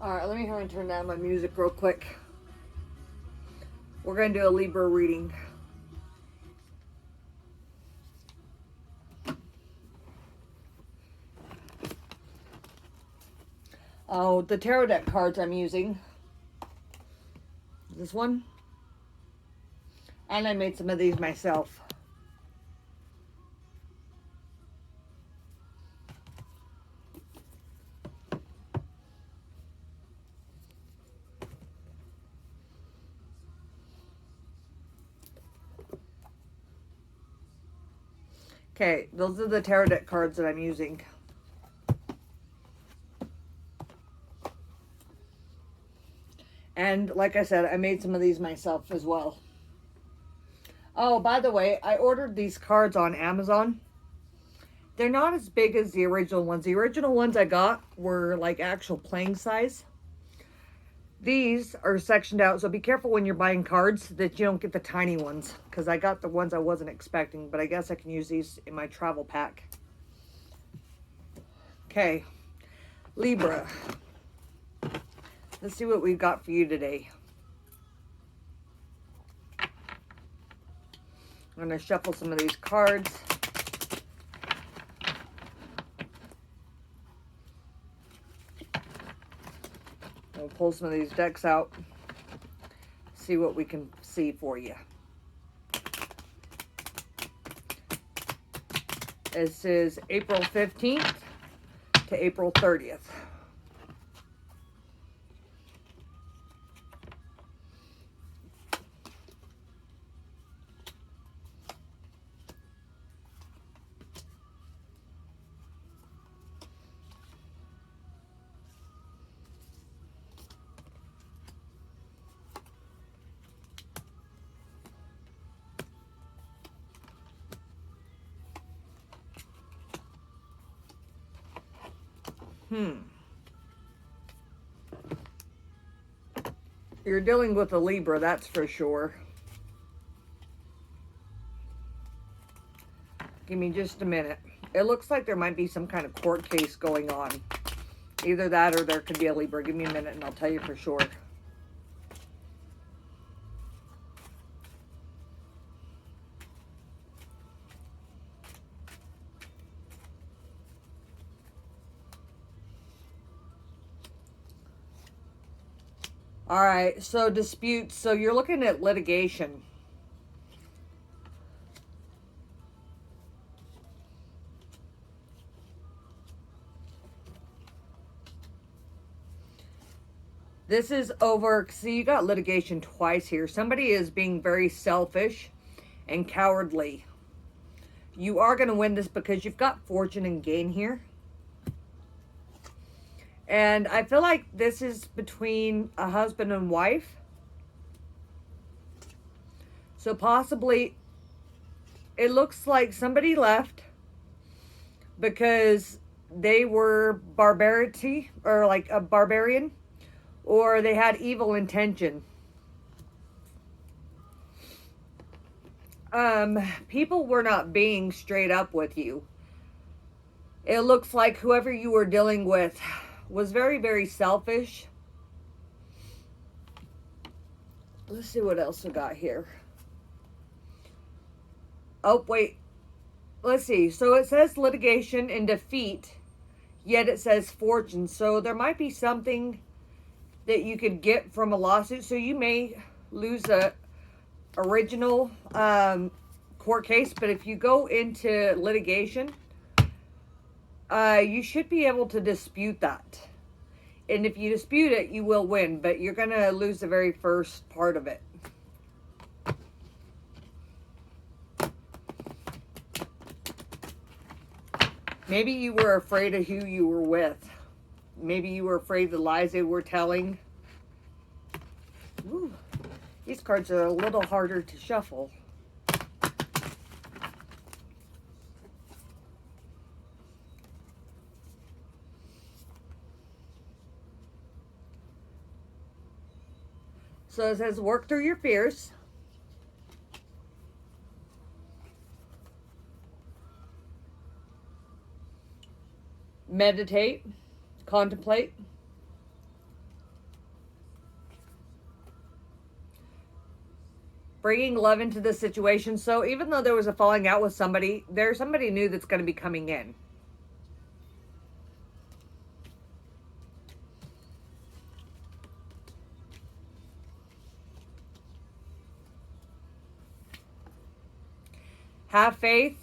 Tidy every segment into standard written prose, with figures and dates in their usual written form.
Alright, let me hurry and turn down my music real quick. We're going to do a Libra reading. Oh, the tarot deck cards I'm using. This one. And I made some of these myself. Okay, those are the tarot deck cards that I'm using. And like I said, I made some of these myself as well. Oh, by the way, I ordered these cards on Amazon. They're not as big as the original ones. The original ones I got were like actual playing size. These are sectioned out, so be careful when you're buying cards that you don't get the tiny ones, because I got the ones I wasn't expecting, but I guess I can use these in my travel pack. Okay, Libra. Let's see what we've got for you today. I'm going to shuffle some of these cards. We'll pull some of these decks out. See what we can see for you. This is April 15th to April 30th. You're dealing with a Libra, that's for sure. Give me just a minute. It looks like there might be some kind of court case going on. Either that or there could be a Libra. Give me a minute and I'll tell you for sure. All right, so disputes. So you're looking at litigation. This is over. See, you got litigation twice here. Somebody is being very selfish and cowardly. You are going to win this because you've got fortune and gain here. And I feel like this is between a husband and wife. So possibly, it looks like somebody left because they were barbarity, or like a barbarian, or they had evil intention. People were not being straight up with you. It looks like whoever you were dealing with was very, very selfish. Let's see what else we got here. Oh, wait. Let's see. So it says litigation and defeat, yet it says fortune. So there might be something that you could get from a lawsuit. So you may lose a original court case, but if you go into litigation, you should be able to dispute that. And if you dispute it, you will win, but you're going to lose the very first part of it. Maybe you were afraid of who you were with. Maybe you were afraid of the lies they were telling. Ooh, these cards are a little harder to shuffle. So it says, work through your fears. Meditate. Contemplate. bringing love into the situation. So even though there was a falling out with somebody, there's somebody new that's going to be coming in. Have faith.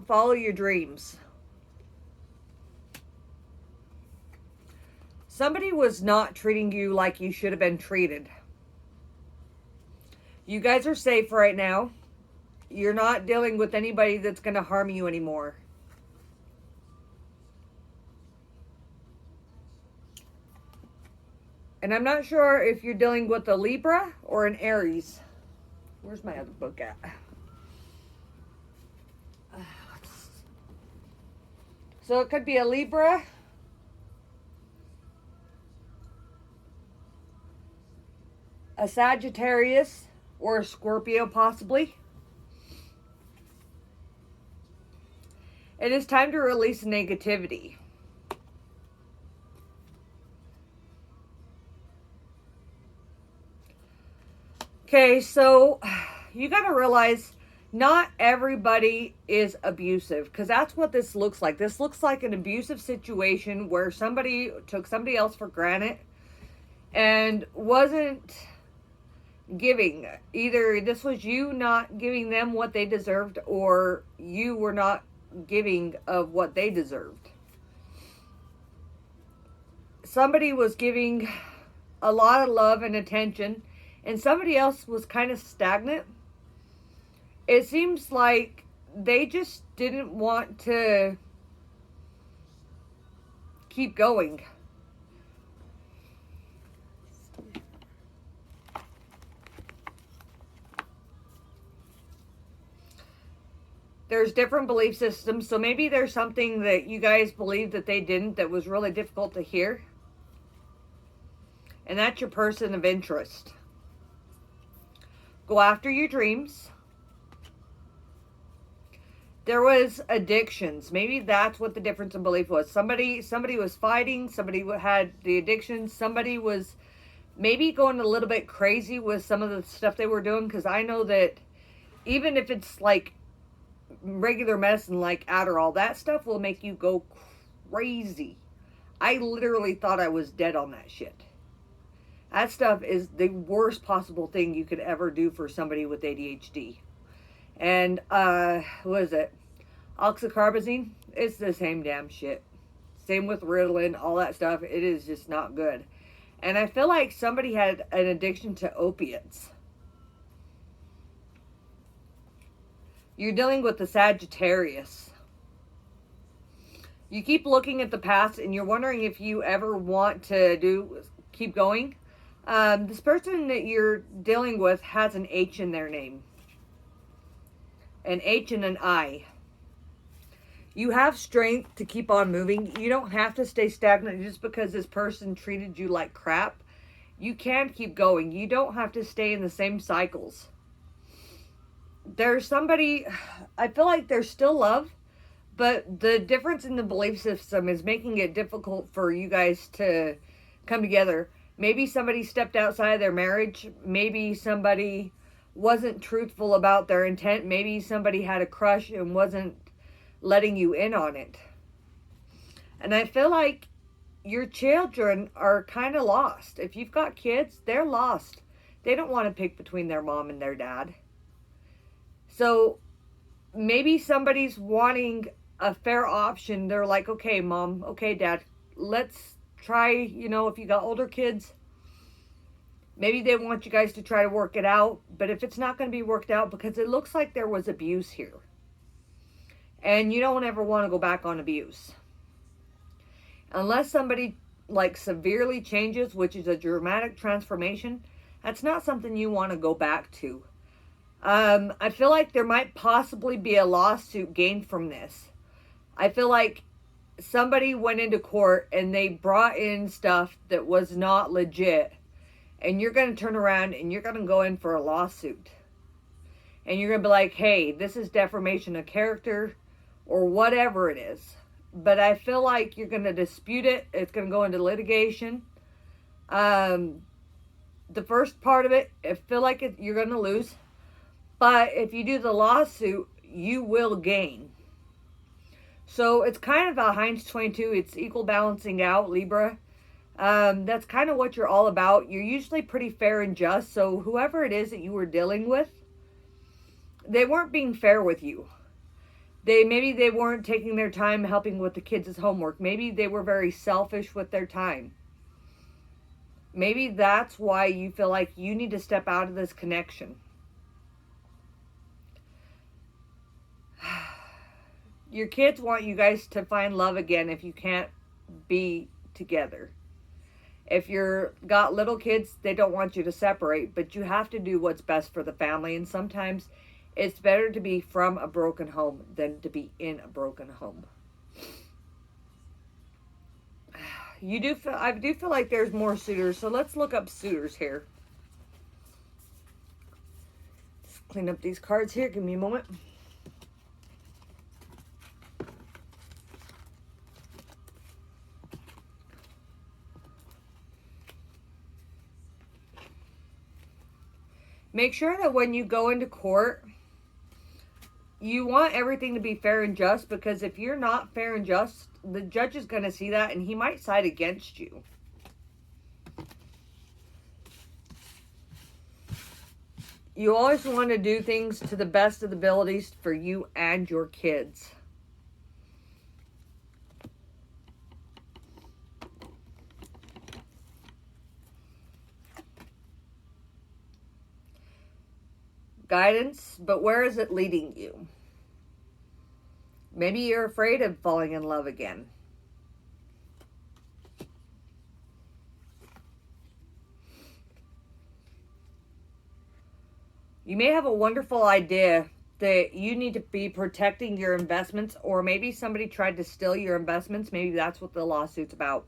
Follow your dreams. Somebody was not treating you like you should have been treated. You guys are safe right now. You're not dealing with anybody that's going to harm you anymore. And I'm not sure if you're dealing with a Libra or an Aries. Where's my other book at? So it could be a Libra, a Sagittarius, or a Scorpio possibly. It is time to release negativity. Okay, so you got to realize not everybody is abusive, because that's what this looks like. This looks like an abusive situation where somebody took somebody else for granted and wasn't giving. Either this was you not giving them what they deserved, or you were not giving of what they deserved. Somebody was giving a lot of love and attention, and somebody else was kind of stagnant. It seems like they just didn't want to keep going. There's different belief systems, so maybe there's something that you guys believe that they didn't that was really difficult to hear. And that's your person of interest. Go after your dreams. There was addictions. Maybe that's what the difference in belief was. Somebody was fighting. Somebody had the addiction. Somebody was maybe going a little bit crazy with some of the stuff they were doing. Because I know that even if it's like regular medicine like Adderall, that stuff will make you go crazy. I literally thought I was dead on that shit. That stuff is the worst possible thing you could ever do for somebody with ADHD. And, what is it? Oxycarbazine? It's the same damn shit. Same with Ritalin, all that stuff. It is just not good. And I feel like somebody had an addiction to opiates. You're dealing with the Sagittarius. You keep looking at the past and you're wondering if you ever want to keep going. This person that you're dealing with has an H in their name. An H and an I. You have strength to keep on moving. You don't have to stay stagnant just because this person treated you like crap. You can keep going. You don't have to stay in the same cycles. There's somebody, I feel like there's still love, but the difference in the belief system is making it difficult for you guys to come together. Maybe somebody stepped outside of their marriage. Maybe somebody wasn't truthful about their intent. Maybe somebody had a crush and wasn't letting you in on it. And I feel like your children are kind of lost. If you've got kids, they're lost. They don't want to pick between their mom and their dad. So maybe somebody's wanting a fair option. They're like, okay, mom, okay, dad, let's try, if you got older kids, maybe they want you guys to try to work it out. But if it's not going to be worked out, because it looks like there was abuse here, and you don't ever want to go back on abuse. Unless somebody like severely changes, which is a dramatic transformation, that's not something you want to go back to. I feel like there might possibly be a lawsuit gained from this. I feel like somebody went into court and they brought in stuff that was not legit. And you're going to turn around and you're going to go in for a lawsuit. And you're going to be like, hey, this is defamation of character or whatever it is. But I feel like you're going to dispute it. It's going to go into litigation. the first part of it, I feel like you're going to lose. But if you do the lawsuit, you will gain. So it's kind of a Heinz 22. It's equal balancing out, Libra. That's kind of what you're all about. You're usually pretty fair and just. So whoever it is that you were dealing with, they weren't being fair with you. Maybe they weren't taking their time helping with the kids' homework. Maybe they were very selfish with their time. Maybe that's why you feel like you need to step out of this connection. Your kids want you guys to find love again if you can't be together. If you're got little kids, they don't want you to separate, but you have to do what's best for the family. And sometimes it's better to be from a broken home than to be in a broken home. I do feel like there's more suitors, so let's look up suitors here. Just clean up these cards here. Give me a moment. Make sure that when you go into court, you want everything to be fair and just, because if you're not fair and just, the judge is going to see that and he might side against you. You always want to do things to the best of the abilities for you and your kids. Guidance, but where is it leading you? Maybe you're afraid of falling in love again. You may have a wonderful idea that you need to be protecting your investments, or maybe somebody tried to steal your investments. Maybe that's what the lawsuit's about.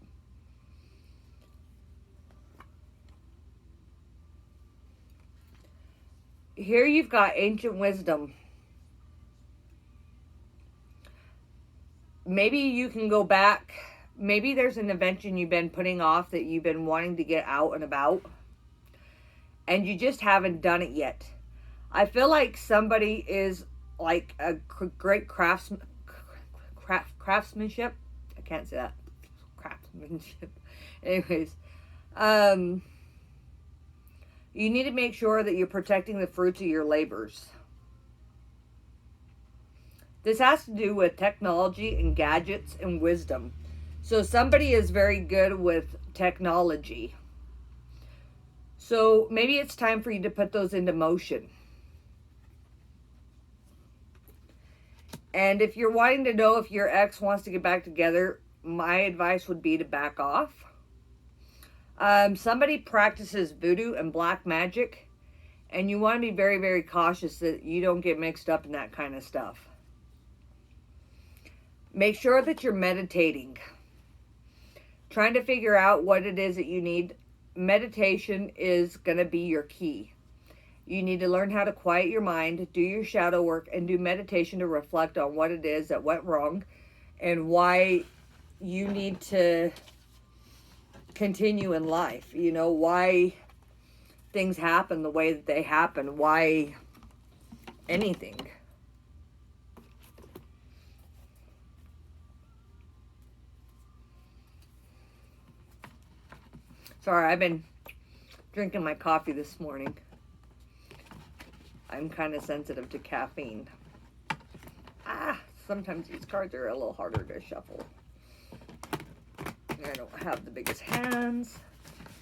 Here you've got ancient wisdom. Maybe you can go back. Maybe there's an invention you've been putting off that you've been wanting to get out and about, and you just haven't done it yet. I feel like somebody is like a great craftsmanship. I can't say that. Craftsmanship. Anyways, you need to make sure that you're protecting the fruits of your labors. This has to do with technology and gadgets and wisdom. So somebody is very good with technology. So maybe it's time for you to put those into motion. And if you're wanting to know if your ex wants to get back together, my advice would be to back off. Somebody practices voodoo and black magic, and you want to be very, very cautious that you don't get mixed up in that kind of stuff. Make sure that you're meditating, trying to figure out what it is that you need. Meditation is going to be your key. You need to learn how to quiet your mind, do your shadow work, and do meditation to reflect on what it is that went wrong and why you need to continue in life. You know, why things happen the way that they happen, why anything. Sorry, I've been drinking my coffee this morning. I'm kind of sensitive to caffeine. Sometimes these cards are a little harder to shuffle. I don't have the biggest hands,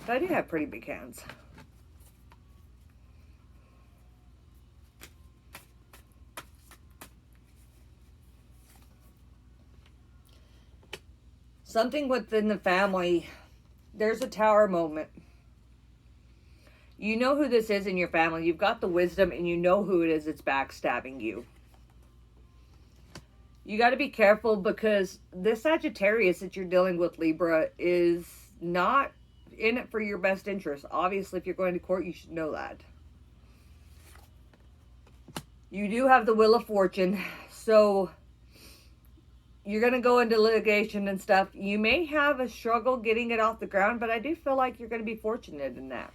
but I do have pretty big hands. Something within the family, there's a tower moment. You know who this is in your family. You've got the wisdom and you know who it is that's backstabbing you. You got to be careful because this Sagittarius that you're dealing with, Libra, is not in it for your best interest. Obviously, if you're going to court, you should know that. You do have the Wheel of Fortune, so you're going to go into litigation and stuff. You may have a struggle getting it off the ground, but I do feel like you're going to be fortunate in that.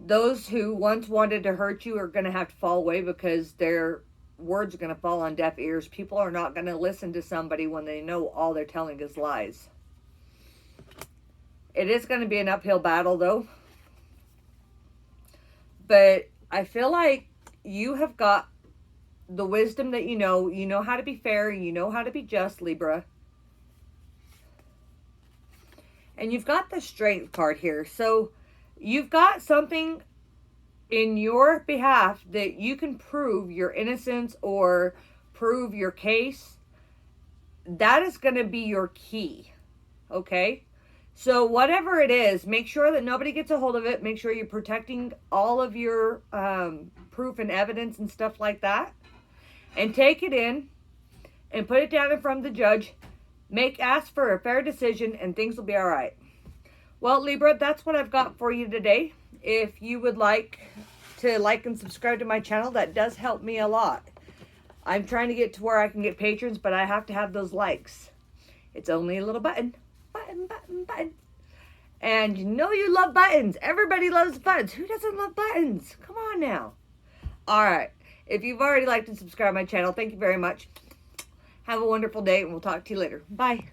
those who once wanted to hurt you are going to have to fall away, because their words are going to fall on deaf ears. People are not going to listen to somebody when they know all they're telling is lies. It is going to be an uphill battle, though. But I feel like you have got the wisdom that you know how to be fair, you know how to be just, Libra. And you've got the strength card here. So you've got something in your behalf that you can prove your innocence or prove your case. That is going to be your key. Okay? So whatever it is, make sure that nobody gets a hold of it. Make sure you're protecting all of your proof and evidence and stuff like that. And take it in and put it down in front of the judge. Ask for a fair decision, and things will be all right. Well, Libra, that's what I've got for you today. If you would like to like and subscribe to my channel, that does help me a lot. I'm trying to get to where I can get patrons, but I have to have those likes. It's only a little button. Button. And you know you love buttons. Everybody loves buttons. Who doesn't love buttons? Come on now. All right. If you've already liked and subscribed to my channel, thank you very much. Have a wonderful day, and we'll talk to you later. Bye.